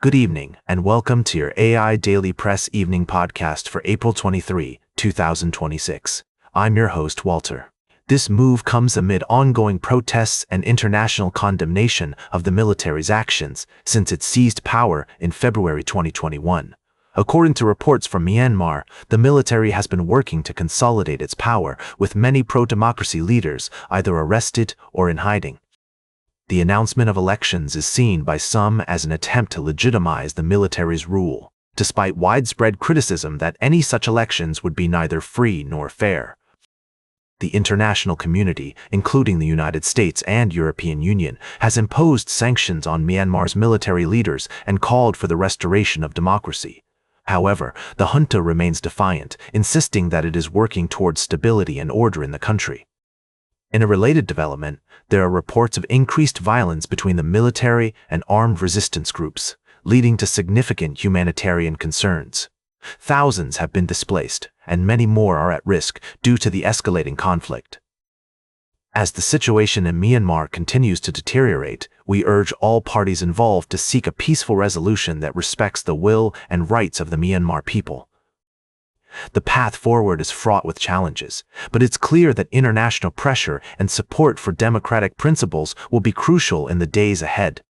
Good evening, and welcome to your AI Daily Press evening podcast for April 23, 2026. I'm your host, Walter. This move comes amid ongoing protests and international condemnation of the military's actions since it seized power in February 2021. According to reports from Myanmar, the military has been working to consolidate its power, with many pro-democracy leaders either arrested or in hiding. The announcement of elections is seen by some as an attempt to legitimize the military's rule, despite widespread criticism that any such elections would be neither free nor fair. The international community, including the United States and European Union, has imposed sanctions on Myanmar's military leaders and called for the restoration of democracy. However, the junta remains defiant, insisting that it is working towards stability and order in the country. In a related development, there are reports of increased violence between the military and armed resistance groups, leading to significant humanitarian concerns. Thousands have been displaced, and many more are at risk due to the escalating conflict. As the situation in Myanmar continues to deteriorate, we urge all parties involved to seek a peaceful resolution that respects the will and rights of the Myanmar people. The path forward is fraught with challenges, but it's clear that international pressure and support for democratic principles will be crucial in the days ahead.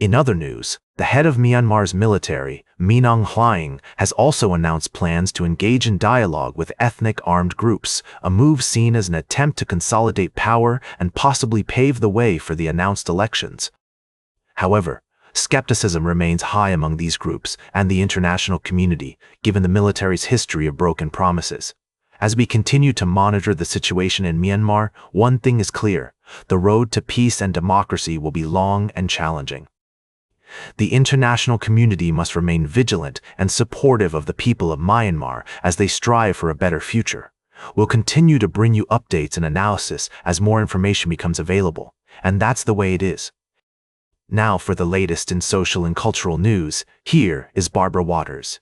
In other news, the head of Myanmar's military, Min Aung Hlaing, has also announced plans to engage in dialogue with ethnic armed groups, a move seen as an attempt to consolidate power and possibly pave the way for the announced elections. However, skepticism remains high among these groups and the international community, given the military's history of broken promises. As we continue to monitor the situation in Myanmar, one thing is clear: the road to peace and democracy will be long and challenging. The international community must remain vigilant and supportive of the people of Myanmar as they strive for a better future. We'll continue to bring you updates and analysis as more information becomes available, and that's the way it is. Now for the latest in social and cultural news, here is Barbara Waters.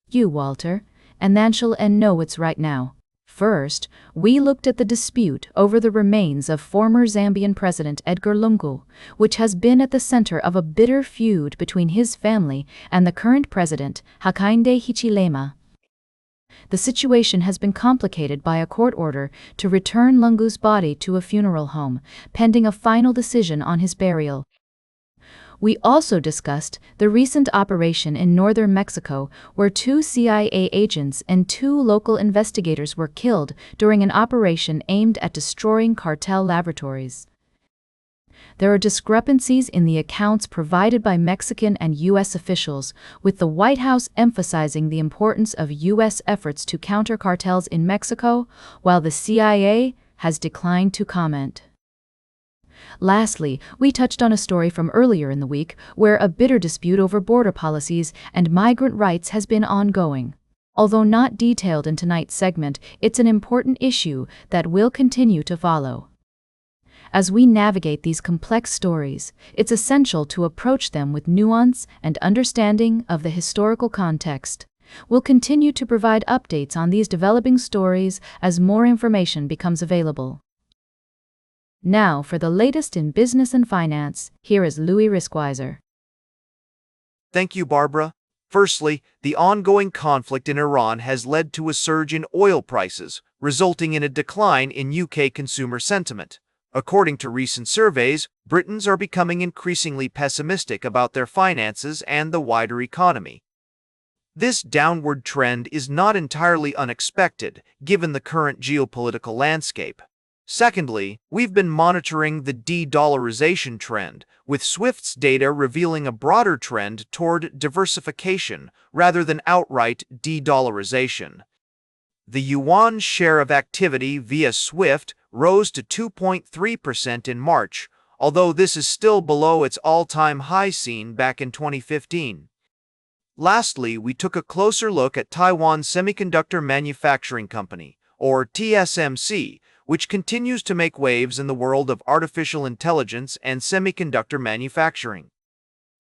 You, Walter, and Nanshul and know it's right now. First, we looked at the dispute over the remains of former Zambian President Edgar Lungu, which has been at the center of a bitter feud between his family and the current president, Hakainde Hichilema. The situation has been complicated by a court order to return Lungu's body to a funeral home, pending a final decision on his burial. We also discussed the recent operation in northern Mexico where 2 CIA agents and 2 local investigators were killed during an operation aimed at destroying cartel laboratories. There are discrepancies in the accounts provided by Mexican and U.S. officials, with the White House emphasizing the importance of U.S. efforts to counter cartels in Mexico, while the CIA has declined to comment. Lastly, we touched on a story from earlier in the week where a bitter dispute over border policies and migrant rights has been ongoing. Although not detailed in tonight's segment, it's an important issue that will continue to follow. As we navigate these complex stories, it's essential to approach them with nuance and understanding of the historical context. We'll continue to provide updates on these developing stories as more information becomes available. Now, for the latest in business and finance, here is Louis Riskweiser. Thank you, Barbara. Firstly, the ongoing conflict in Iran has led to a surge in oil prices, resulting in a decline in UK consumer sentiment. According to recent surveys, Britons are becoming increasingly pessimistic about their finances and the wider economy. This downward trend is not entirely unexpected, given the current geopolitical landscape. Secondly, we've been monitoring the de-dollarization trend, with SWIFT's data revealing a broader trend toward diversification rather than outright de-dollarization. The yuan share of activity via SWIFT rose to 2.3% in March, although this is still below its all-time high seen back in 2015. Lastly, we took a closer look at Taiwan Semiconductor Manufacturing Company, or TSMC, which continues to make waves in the world of artificial intelligence and semiconductor manufacturing.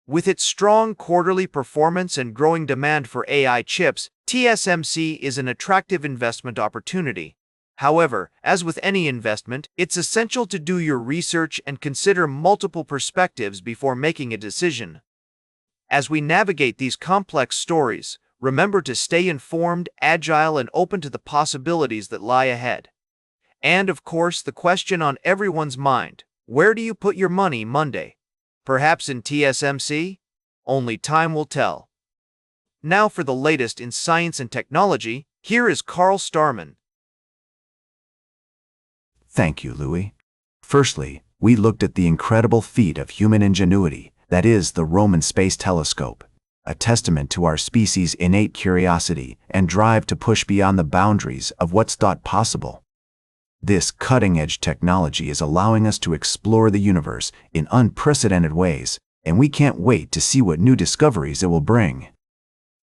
With its strong quarterly performance and growing demand for AI chips, TSMC is an attractive investment opportunity. However, as with any investment, it's essential to do your research and consider multiple perspectives before making a decision. As we navigate these complex stories, remember to stay informed, agile, and open to the possibilities that lie ahead. And of course, the question on everyone's mind: where do you put your money Monday? Perhaps in TSMC? Only time will tell. Now for the latest in science and technology, here is Carl Starman. Thank you, Louis. Firstly, we looked at the incredible feat of human ingenuity, that is, the Roman Space Telescope, a testament to our species' innate curiosity and drive to push beyond the boundaries of what's thought possible. This cutting-edge technology is allowing us to explore the universe in unprecedented ways, and we can't wait to see what new discoveries it will bring.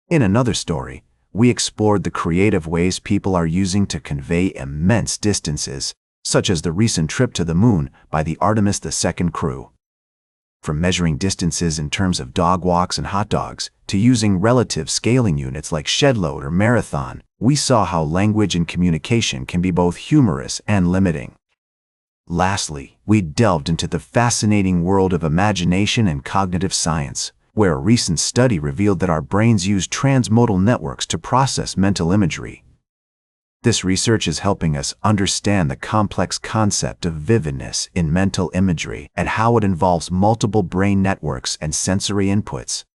In another story, we explored the creative ways people are using to convey immense distances, such as the recent trip to the moon by the Artemis II crew. From measuring distances in terms of dog walks and hot dogs, to using relative scaling units like shed-load or marathon, we saw how language and communication can be both humorous and limiting. Lastly, we delved into the fascinating world of imagination and cognitive science, where a recent study revealed that our brains use transmodal networks to process mental imagery. This research is helping us understand the complex concept of vividness in mental imagery and how it involves multiple brain networks and sensory inputs.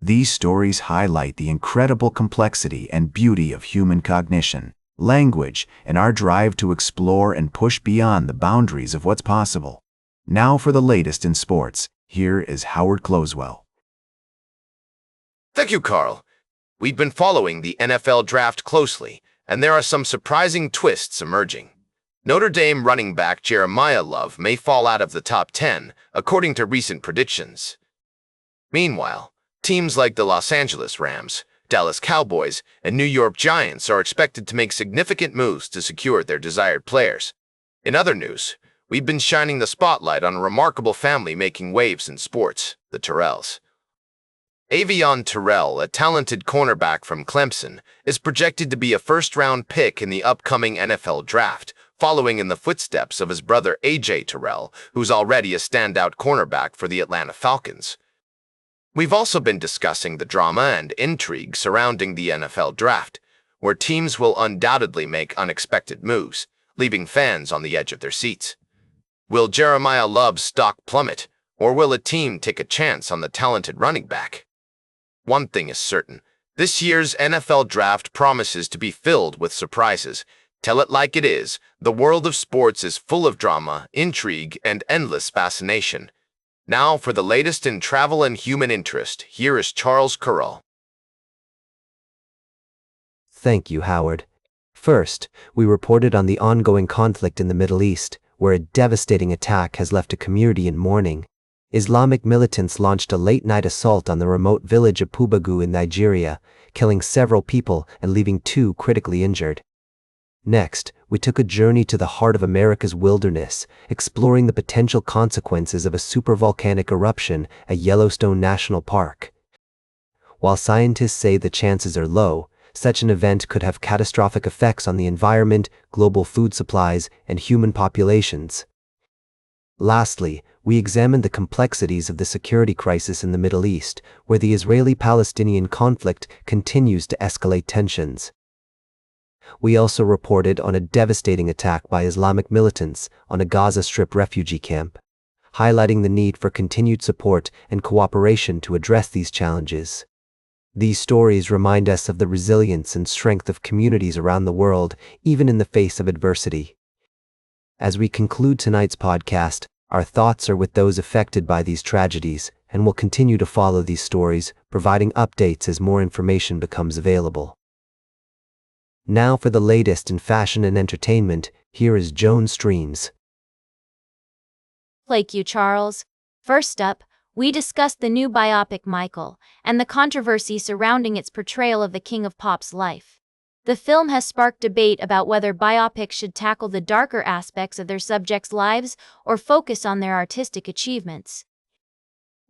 These stories highlight the incredible complexity and beauty of human cognition, language, and our drive to explore and push beyond the boundaries of what's possible. Now for the latest in sports, here is Howard Closewell. Thank you, Carl. We've been following the NFL draft closely, and there are some surprising twists emerging. Notre Dame running back Jeremiah Love may fall out of the top 10, according to recent predictions. Meanwhile, teams like the Los Angeles Rams, Dallas Cowboys, and New York Giants are expected to make significant moves to secure their desired players. In other news, we've been shining the spotlight on a remarkable family making waves in sports, the Terrells. Avion Terrell, a talented cornerback from Clemson, is projected to be a first-round pick in the upcoming NFL draft, following in the footsteps of his brother AJ Terrell, who's already a standout cornerback for the Atlanta Falcons. We've also been discussing the drama and intrigue surrounding the NFL draft, where teams will undoubtedly make unexpected moves, leaving fans on the edge of their seats. Will Jeremiah Love's stock plummet, or will a team take a chance on the talented running back? One thing is certain, this year's NFL draft promises to be filled with surprises. Tell it like it is, the world of sports is full of drama, intrigue, and endless fascination. Now for the latest in travel and human interest, here is Charles Currell. Thank you, Howard. First, we reported on the ongoing conflict in the Middle East, where a devastating attack has left a community in mourning. Islamic militants launched a late-night assault on the remote village of Pubagu in Nigeria, killing several people and leaving 2 critically injured. Next, we took a journey to the heart of America's wilderness, exploring the potential consequences of a supervolcanic eruption at Yellowstone National Park. While scientists say the chances are low, such an event could have catastrophic effects on the environment, global food supplies, and human populations. Lastly, we examined the complexities of the security crisis in the Middle East, where the Israeli-Palestinian conflict continues to escalate tensions. We also reported on a devastating attack by Islamic militants on a Gaza Strip refugee camp, highlighting the need for continued support and cooperation to address these challenges. These stories remind us of the resilience and strength of communities around the world, even in the face of adversity. As we conclude tonight's podcast, our thoughts are with those affected by these tragedies, and we'll continue to follow these stories, providing updates as more information becomes available. Now for the latest in fashion and entertainment, here is Joan Streams. Thank you, Charles. First up, we discussed the new biopic Michael, and the controversy surrounding its portrayal of the King of Pop's life. The film has sparked debate about whether biopics should tackle the darker aspects of their subjects' lives or focus on their artistic achievements.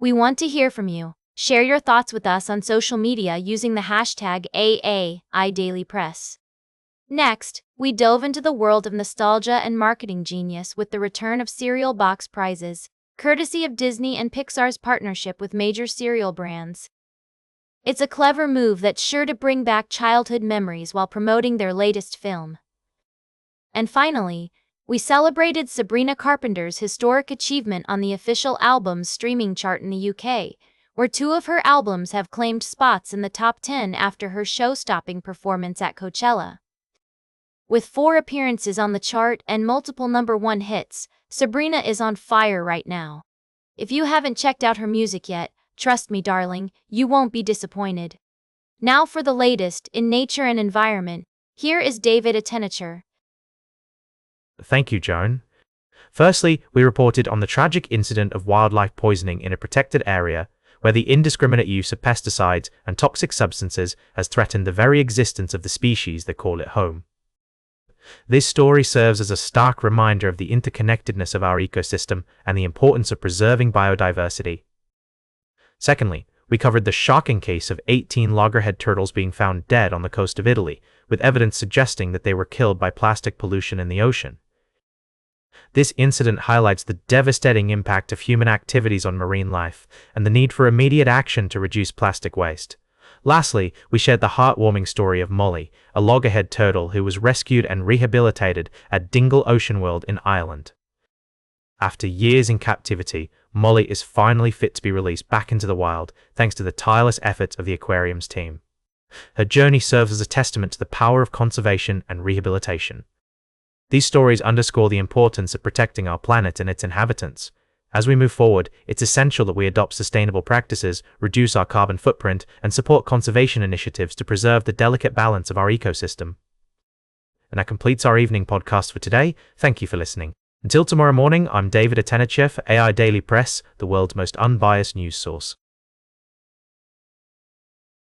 We want to hear from you. Share your thoughts with us on social media using the hashtag AIDailyPress. Next, we delve into the world of nostalgia and marketing genius with the return of cereal box prizes, courtesy of Disney and Pixar's partnership with major cereal brands. It's a clever move that's sure to bring back childhood memories while promoting their latest film. And finally, we celebrated Sabrina Carpenter's historic achievement on the official albums streaming chart in the UK, where 2 of her albums have claimed spots in the top 10 after her show-stopping performance at Coachella. With 4 appearances on the chart and multiple #1 hits, Sabrina is on fire right now. If you haven't checked out her music yet, trust me, darling, you won't be disappointed. Now for the latest in nature and environment, here is David Attenacher. Thank you, Joan. Firstly, we reported on the tragic incident of wildlife poisoning in a protected area where the indiscriminate use of pesticides and toxic substances has threatened the very existence of the species that call it home. This story serves as a stark reminder of the interconnectedness of our ecosystem and the importance of preserving biodiversity. Secondly, we covered the shocking case of 18 loggerhead turtles being found dead on the coast of Italy, with evidence suggesting that they were killed by plastic pollution in the ocean. This incident highlights the devastating impact of human activities on marine life and the need for immediate action to reduce plastic waste. Lastly, we shared the heartwarming story of Molly, a loggerhead turtle who was rescued and rehabilitated at Dingle Ocean World in Ireland. After years in captivity, Molly is finally fit to be released back into the wild thanks to the tireless efforts of the aquarium's team. Her journey serves as a testament to the power of conservation and rehabilitation. These stories underscore the importance of protecting our planet and its inhabitants. As we move forward, it's essential that we adopt sustainable practices, reduce our carbon footprint, and support conservation initiatives to preserve the delicate balance of our ecosystem. And that completes our evening podcast for today. Thank you for listening. Until tomorrow morning, I'm David Attenacher for AI Daily Press, the world's most unbiased news source.